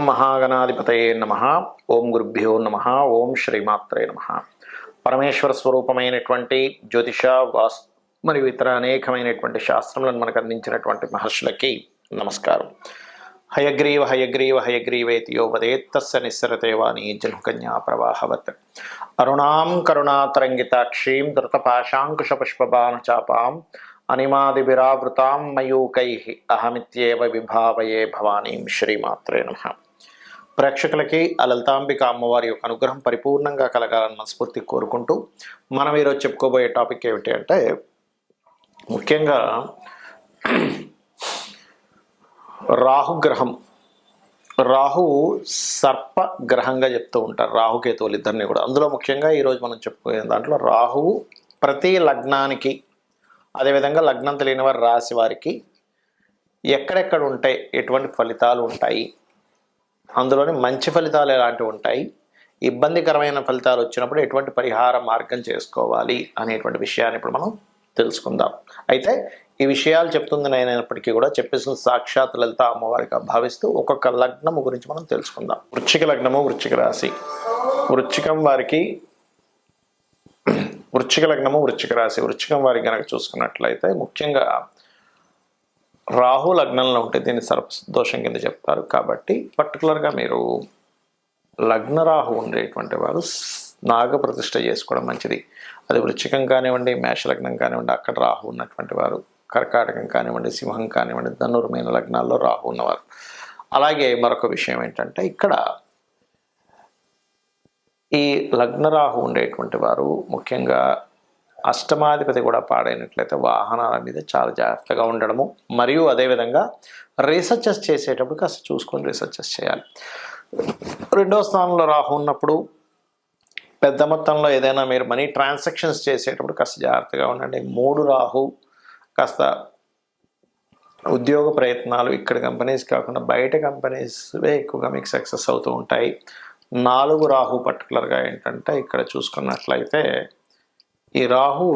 మహాగణాధిపతయే నమః. ఓం గురుభ్యో నమః. ఓం శ్రీమాత్రే నమః. పరమేశ్వర స్వరూపమైనటువంటి జ్యోతిష వాస్తు మరియు ఇతర అనేకమైనటువంటి శాస్త్రములను మనకు అందించినటువంటి మహర్షులకి నమస్కారం. హయగ్రీవ హయగ్రీవ హయగ్రీవేతి యో వదేత్తస్య నిస్సరతే వాణి జన్మకన్యా ప్రవాహవత్. అరుణాం కరుణాతరంగితాక్షీం ధృతపాశాంకుశపుష్పబాణచాపాం అనిమాదిభిరావృతాం మయూకైః అహమిత్యేవ విభావయే భవానీం. శ్రీమాత్రే నమః. ప్రేక్షకులకి ఆ లలితాంబిక అమ్మవారి యొక్క అనుగ్రహం పరిపూర్ణంగా కలగాలని మనస్ఫూర్తి కోరుకుంటూ మనం ఈరోజు చెప్పుకోబోయే టాపిక్ ఏమిటి అంటే, ముఖ్యంగా రాహుగ్రహం. రాహు సర్పగ్రహంగా చెప్తూ ఉంటారు, రాహుకేతువులు ఇద్దరిని కూడా. అందులో ముఖ్యంగా ఈరోజు మనం చెప్పుకునే దాంట్లో రాహువు ప్రతి లగ్నానికి, అదేవిధంగా లగ్నం తెలియని వారి రాశి వారికి ఎక్కడెక్కడ ఉంటాయి, ఎటువంటి ఫలితాలు ఉంటాయి, అందులోని మంచి ఫలితాలు ఎలాంటివి ఉంటాయి, ఇబ్బందికరమైన ఫలితాలు వచ్చినప్పుడు ఎటువంటి పరిహార మార్గం చేసుకోవాలి అనేటువంటి విషయాన్ని ఇప్పుడు మనం తెలుసుకుందాం. అయితే ఈ విషయాలు చెప్తుంది నేనైనప్పటికీ కూడా చెప్పేసిన సాక్షాత్ లలిత అమ్మవారిగా భావిస్తూ ఒక్కొక్క లగ్నము గురించి మనం తెలుసుకుందాం. వృశ్చిక లగ్నము, వృశ్చిక రాశి. వృశ్చికం వారికి వృశ్చిక లగ్నము, వృశ్చిక రాశి. వృశ్చికం వారికి కనుక చూసుకున్నట్లయితే ముఖ్యంగా రాహు లగ్నంలో ఉంటే దీన్ని సర్పదోషం కింద చెప్తారు. కాబట్టి పర్టికులర్గా మీరు లగ్న రాహు ఉండేటువంటి వారు నాగ ప్రతిష్ఠ చేసుకోవడం మంచిది. అది వృశ్చికం కానివ్వండి, మేషలగ్నం కానివ్వండి, అక్కడ రాహు ఉన్నటువంటి వారు, కర్కాటకం కానివ్వండి, సింహం కానివ్వండి, ధనుర్మీన లగ్నాల్లో రాహు ఉన్నవారు. అలాగే మరొక విషయం ఏంటంటే, ఇక్కడ ఈ లగ్నరాహు ఉండేటువంటి వారు ముఖ్యంగా అష్టమాధిపతి కూడా పాడైనట్లయితే వాహనాల మీద చాలా జాగ్రత్తగా ఉండడము, మరియు అదేవిధంగా రీసెర్చెస్ చేసేటప్పుడు కాస్త చూసుకొని రీసెర్చెస్ చేయాలి. రెండవ స్థానంలో రాహు ఉన్నప్పుడు పెద్ద మొత్తంలో ఏదైనా మీరు మనీ ట్రాన్సాక్షన్స్ చేసేటప్పుడు కాస్త జాగ్రత్తగా ఉండండి. 3 రాహు కాస్త ఉద్యోగ ప్రయత్నాలు ఇక్కడ కంపెనీస్ కాకుండా బయట కంపెనీస్వే ఎక్కువగా మీకు సక్సెస్ అవుతూ ఉంటాయి. 4 రాహు పర్టికులర్గా ఏంటంటే, ఇక్కడ చూసుకున్నట్లయితే ఈ రాహు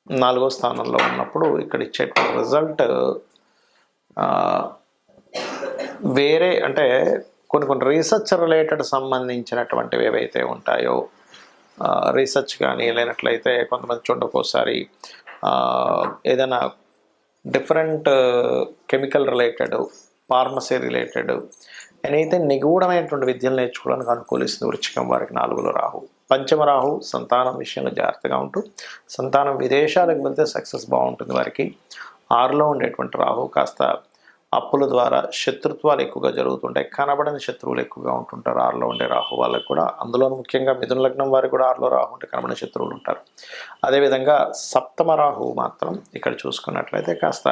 4వ స్థానంలో ఉన్నప్పుడు ఇక్కడ ఇచ్చేటువంటి రిజల్ట్ వేరే, అంటే కొన్ని రీసెర్చ్ రిలేటెడ్ సంబంధించినటువంటివి ఏవైతే ఉంటాయో, రీసెర్చ్ కానీ లేనట్లయితే కొంతమంది చూడకోసారి ఏదైనా different chemical related, pharmacy related అయితే నిగూఢమైనటువంటి విద్యలు నేర్చుకోవడానికి అనుకూలిస్తుంది వృశ్చికం వారికి 4లో రాహు. పంచమ రాహు సంతానం విషయంలో జాగ్రత్తగా ఉంటూ, సంతానం విదేశాలకు వెళ్తే సక్సెస్ బాగుంటుంది వారికి. 6లో ఉండేటువంటి రాహు కాస్త అప్పుల ద్వారా శత్రుత్వాలు ఎక్కువగా జరుగుతుంటాయి, కనబడని శత్రువులు ఎక్కువగా ఉంటుంటారు 6లో ఉండే రాహు వాళ్ళకు కూడా. అందులో ముఖ్యంగా మిథున లగ్నం వారికి కూడా 6లో రాహు ఉంటే కనబడని శత్రువులు ఉంటారు. అదేవిధంగా సప్తమ రాహు మాత్రం ఇక్కడ చూసుకున్నట్లయితే కాస్త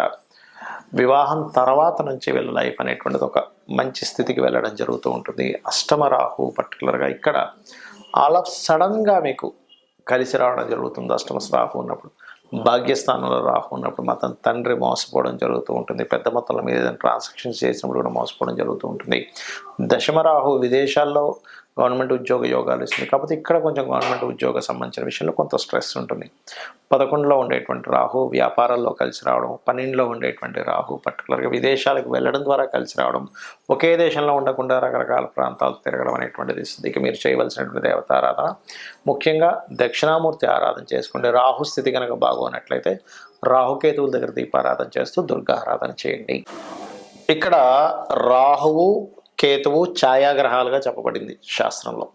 వివాహం తర్వాత నుంచి వీళ్ళ లైఫ్ అనేటువంటిది ఒక మంచి స్థితికి వెళ్ళడం జరుగుతూ ఉంటుంది. అష్టమ రాహు పర్టికులర్గా ఇక్కడ ఆల్ ఆఫ్ సడన్గా మీకు కలిసి రావడం జరుగుతుంది. అష్టమ రాహు ఉన్నప్పుడు, భాగ్యస్థానంలో రాహు ఉన్నప్పుడు మాత్రం తండ్రి మోసపోవడం జరుగుతూ ఉంటుంది. పెద్ద మొత్తంలో మీద ఏదైనా ట్రాన్సాక్షన్స్ చేసినప్పుడు కూడా మోసపోవడం జరుగుతూ ఉంటుంది. దశమ రాహు విదేశాల్లో గవర్నమెంట్ ఉద్యోగ యోగాలు ఇస్తుంది, కాకపోతే ఇక్కడ కొంచెం గవర్నమెంట్ ఉద్యోగ సంబంధించిన విషయంలో కొంత స్ట్రెస్ ఉంటుంది. 11లో ఉండేటువంటి రాహు వ్యాపారాల్లో కలిసి రావడం, 12లో ఉండేటువంటి రాహు పర్టికులర్గా విదేశాలకు వెళ్ళడం ద్వారా కలిసి రావడం, ఒకే దేశంలో ఉండకుండా రకరకాల ప్రాంతాలు తిరగడం అనేటువంటిది ఇస్తుంది. ఇక మీరు చేయవలసినటువంటి దేవతారాధన ముఖ్యంగా దక్షిణామూర్తి ఆరాధన చేసుకుంటే, రాహు స్థితి కనుక బాగోనట్లయితే రాహుకేతువుల దగ్గర దీపారాధన చేస్తూ దుర్గా ఆరాధన చేయండి. ఇక్కడ రాహువు కేతువు ఛాయాగ్రహాలుగా చెప్పబడింది శాస్త్రంలో.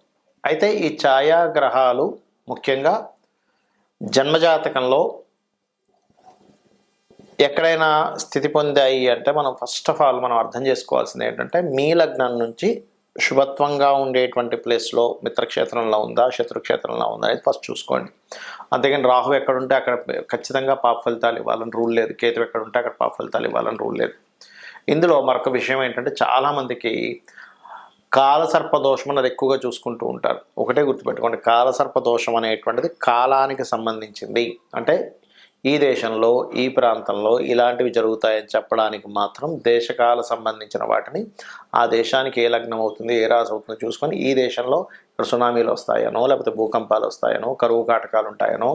అయితే ఈ ఛాయాగ్రహాలు ముఖ్యంగా జన్మజాతకంలో ఎక్కడైనా స్థితి పొందాయి అంటే, మనం ఫస్ట్ ఆఫ్ ఆల్ మనం అర్థం చేసుకోవాల్సింది ఏంటంటే, మీ లగ్నం నుంచి శుభత్వంగా ఉండేటువంటి ప్లేస్లో మిత్రక్షేత్రంలో ఉందా, శత్రుక్షేత్రంలో ఉందా అనేది ఫస్ట్ చూసుకోండి. అంతేగాని రాహు ఎక్కడుంటే అక్కడ ఖచ్చితంగా పాప ఫలితాలు ఇవ్వాలని రూల్ లేదు, కేతు ఎక్కడుంటే అక్కడ పాప ఫలితాలు ఇవ్వాలని రూల్ లేదు. ఇందులో మరొక విషయం ఏంటంటే, చాలామందికి కాలసర్పదోషం అనేది ఎక్కువగా చూసుకుంటూ ఉంటారు. ఒకటే గుర్తుపెట్టుకోండి, కాలసర్పదోషం అనేటువంటిది కాలానికి సంబంధించింది. అంటే ఈ దేశంలో, ఈ ప్రాంతంలో ఇలాంటివి జరుగుతాయని చెప్పడానికి మాత్రం దేశకాల సంబంధించిన వాటిని, ఆ దేశానికి ఏ లగ్నం అవుతుంది, ఏ రాశి అవుతుందో చూసుకొని, ఈ దేశంలో ఇక్కడ సునామీలు వస్తాయనో, లేకపోతే భూకంపాలు వస్తాయనో, కరువు కాటకాలు ఉంటాయనో,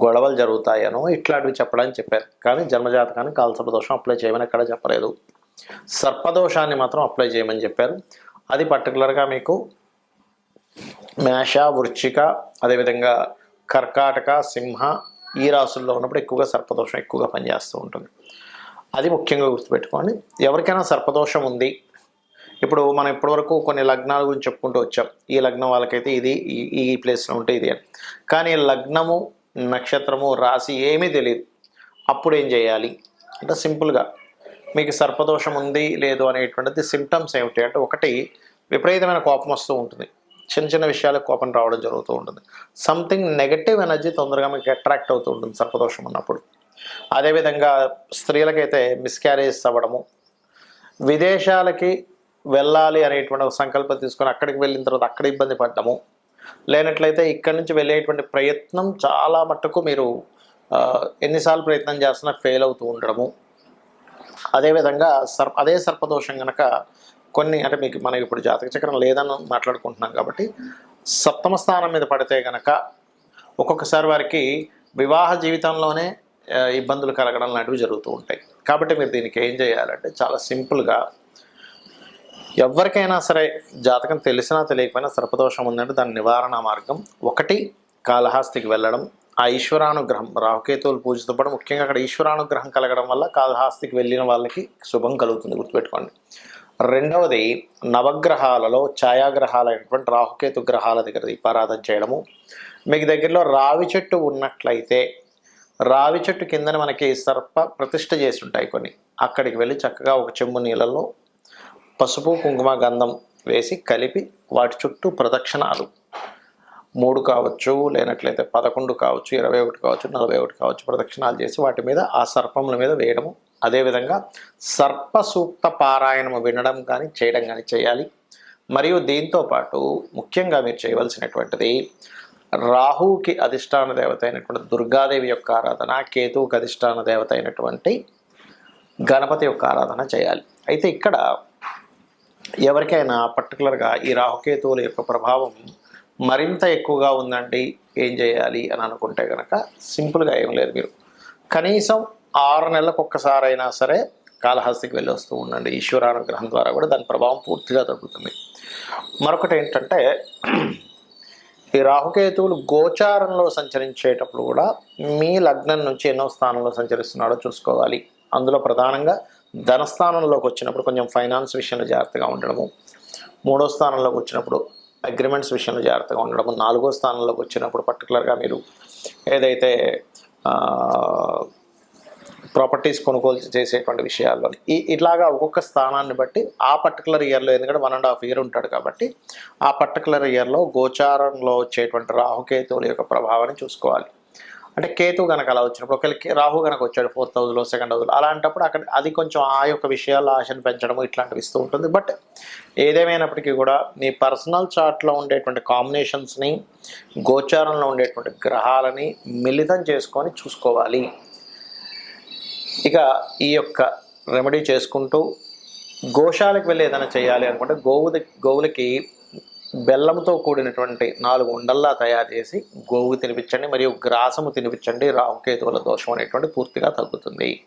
గొడవలు జరుగుతాయనో ఇట్లాంటివి చెప్పడానికి చెప్పారు. కానీ జన్మజాతకానికి కాలసర్పదోషం అప్లై చేయమని ఎక్కడ చెప్పలేదు. సర్పదోషాన్ని మాత్రం అప్లై చేయమని చెప్పారు. అది పర్టికులర్గా మీకు మేష, వృశ్చిక, అదేవిధంగా కర్కాటక, సింహ ఈ రాసుల్లో ఉన్నప్పుడు ఎక్కువగా సర్పదోషం ఎక్కువగా పనిచేస్తూ ఉంటుంది. అది ముఖ్యంగా గుర్తుపెట్టుకోండి. ఎవరికైనా సర్పదోషం ఉంది, ఇప్పుడు మనం ఇప్పటివరకు కొన్ని లగ్నాల గురించి చెప్పుకుంటూ వచ్చాం, ఈ లగ్నం వాళ్ళకైతే ఇది ఈ ప్లేస్లో ఉంటే ఇది అని. కానీ లగ్నము, నక్షత్రము, రాశి ఏమీ తెలియదు. అప్పుడు ఏం చేయాలి అంటే సింపుల్గా మీకు సర్పదోషం ఉంది లేదు అనేటువంటిది సిమ్టమ్స్ ఏమిటి అంటే, ఒకటి విపరీతమైన కోపం వస్తూ ఉంటుంది, చిన్న చిన్న విషయాలకు కోపం రావడం జరుగుతూ ఉంటుంది. సంథింగ్ నెగటివ్ ఎనర్జీ తొందరగా మీకు అట్రాక్ట్ అవుతూ ఉంటుంది సర్పదోషం ఉన్నప్పుడు. అదేవిధంగా స్త్రీలకైతే మిస్క్యారేజ్ అవ్వడము, విదేశాలకి వెళ్ళాలి అనేటువంటి ఒక సంకల్పం తీసుకొని అక్కడికి వెళ్ళిన తర్వాత అక్కడ ఇబ్బంది పడ్డము, లేనట్లయితే ఇక్కడి నుంచి వెళ్ళేటువంటి ప్రయత్నం చాలా మట్టుకు మీరు ఎన్నిసార్లు ప్రయత్నం చేస్తున్నా ఫెయిల్ అవుతూ ఉండడము. అదేవిధంగా అదే సర్పదోషం కనుక కొన్ని అంటే మీకు మనకి ఇప్పుడు జాతక చక్రం లేదని మాట్లాడుకుంటున్నాం కాబట్టి సప్తమ స్థానం మీద పడితే కనుక ఒక్కొక్కసారి వారికి వివాహ జీవితంలోనే ఇబ్బందులు కలగడం లాంటివి జరుగుతూ ఉంటాయి. కాబట్టి మీరు దీనికి ఏం చేయాలంటే చాలా సింపుల్గా, ఎవరికైనా సరే జాతకం తెలిసినా తెలియకపోయినా సర్పదోషం ఉందంటే దాని నివారణ మార్గం ఒకటి కాళహస్తికి వెళ్ళడం, ఆ ఈశ్వరానుగ్రహం రాహుకేతువులు పూజతో పాటు ముఖ్యంగా అక్కడ ఈశ్వరానుగ్రహం కలగడం వల్ల కాళహస్తికి వెళ్ళిన వాళ్ళకి శుభం కలుగుతుంది, గుర్తుపెట్టుకోండి. రెండవది నవగ్రహాలలో ఛాయాగ్రహాలైనటువంటి రాహుకేతు గ్రహాల దగ్గర దీపారాధన చేయడము. మీకు దగ్గరలో రావి చెట్టు ఉన్నట్లయితే రావి చెట్టు కిందని మనకి సర్ప ప్రతిష్ఠ చేసి ఉంటాయి కొన్ని, అక్కడికి వెళ్ళి చక్కగా ఒక చెంబు నీళ్ళల్లో పసుపు, కుంకుమ, గంధం వేసి కలిపి వాటి చుట్టూ ప్రదక్షిణాలు 3 కావచ్చు, లేనట్లయితే 11 కావచ్చు, 21 కావచ్చు, 41 కావచ్చు ప్రదక్షిణాలు చేసి వాటి మీద ఆ సర్పముల మీద వేయడము. అదేవిధంగా సర్ప సూక్త పారాయణము వినడం కానీ చేయడం కానీ చేయాలి. మరియు దీంతోపాటు ముఖ్యంగా మీరు చేయవలసినటువంటిది రాహువుకి అధిష్టాన దేవత అయినటువంటి దుర్గాదేవి యొక్క ఆరాధన, కేతువుకి అధిష్టాన దేవత అయినటువంటి గణపతి యొక్క ఆరాధన చేయాలి. అయితే ఇక్కడ ఎవరికైనా పర్టికులర్గా ఈ రాహుకేతువుల యొక్క ప్రభావం మరింత ఎక్కువగా ఉందండి, ఏం చేయాలి అని అనుకుంటే కనుక సింపుల్గా ఏం లేదు, మీరు కనీసం 6 నెలలకు ఒక్కసారైనా సరే కాళహస్తికి వెళ్ళి వస్తూ ఉండండి. ఈశ్వరానుగ్రహం ద్వారా కూడా దాని ప్రభావం పూర్తిగా తగ్గుతుంది. మరొకటి ఏంటంటే, ఈ రాహుకేతువులు గోచారంలో సంచరించేటప్పుడు కూడా మీ లగ్నం నుంచి ఎన్నో స్థానంలో సంచరిస్తున్నాడో చూసుకోవాలి. అందులో ప్రధానంగా ధనస్థానంలోకి వచ్చినప్పుడు కొంచెం ఫైనాన్స్ విషయంలో జాగ్రత్తగా ఉండడము, 3వ స్థానంలోకి వచ్చినప్పుడు అగ్రిమెంట్స్ విషయంలో జాగ్రత్తగా ఉండడము, 4వ స్థానంలోకి వచ్చినప్పుడు పర్టికులర్గా మీరు ఏదైతే ప్రాపర్టీస్ కొనుగోలు చేసేటువంటి విషయాల్లో ఇట్లాగా ఒక్కొక్క స్థానాన్ని బట్టి ఆ పర్టికులర్ ఇయర్లో, ఎందుకంటే 1.5 ఇయర్ ఉంటాడు కాబట్టి ఆ పర్టికులర్ ఇయర్లో గోచారంలో వచ్చేటువంటి రాహుకేతువుల యొక్క ప్రభావాన్ని చూసుకోవాలి. అంటే కేతు కనుక అలా వచ్చినప్పుడు ఒకరికి రాహు కనుక వచ్చాడు 4th హౌస్లో, 2nd హౌస్లో, అలాంటప్పుడు అక్కడ అది కొంచెం ఆ యొక్క విషయాల్లో ఆశను పెంచడము ఇట్లాంటివి ఇస్తూ ఉంటుంది. బట్ ఏదేమైనప్పటికీ కూడా మీ పర్సనల్ చార్ట్లో ఉండేటువంటి కాంబినేషన్స్ని, గోచారంలో ఉండేటువంటి గ్రహాలని మిళితం చేసుకొని చూసుకోవాలి. ఇక ఈ యొక్క రెమెడీ చేసుకుంటూ గోశాలకు వెళ్ళి ఏదైనా చేయాలి అనుకుంటే గోవులకి బెల్లంతో కూడినటువంటి 4 ఉండల్లా తయారు చేసి గోవుకు తినిపించండి, మరియు గ్రాసము తినిపించండి. రాహుకేతువుల దోషం అనేటువంటి పూర్తిగా తగ్గుతుంది.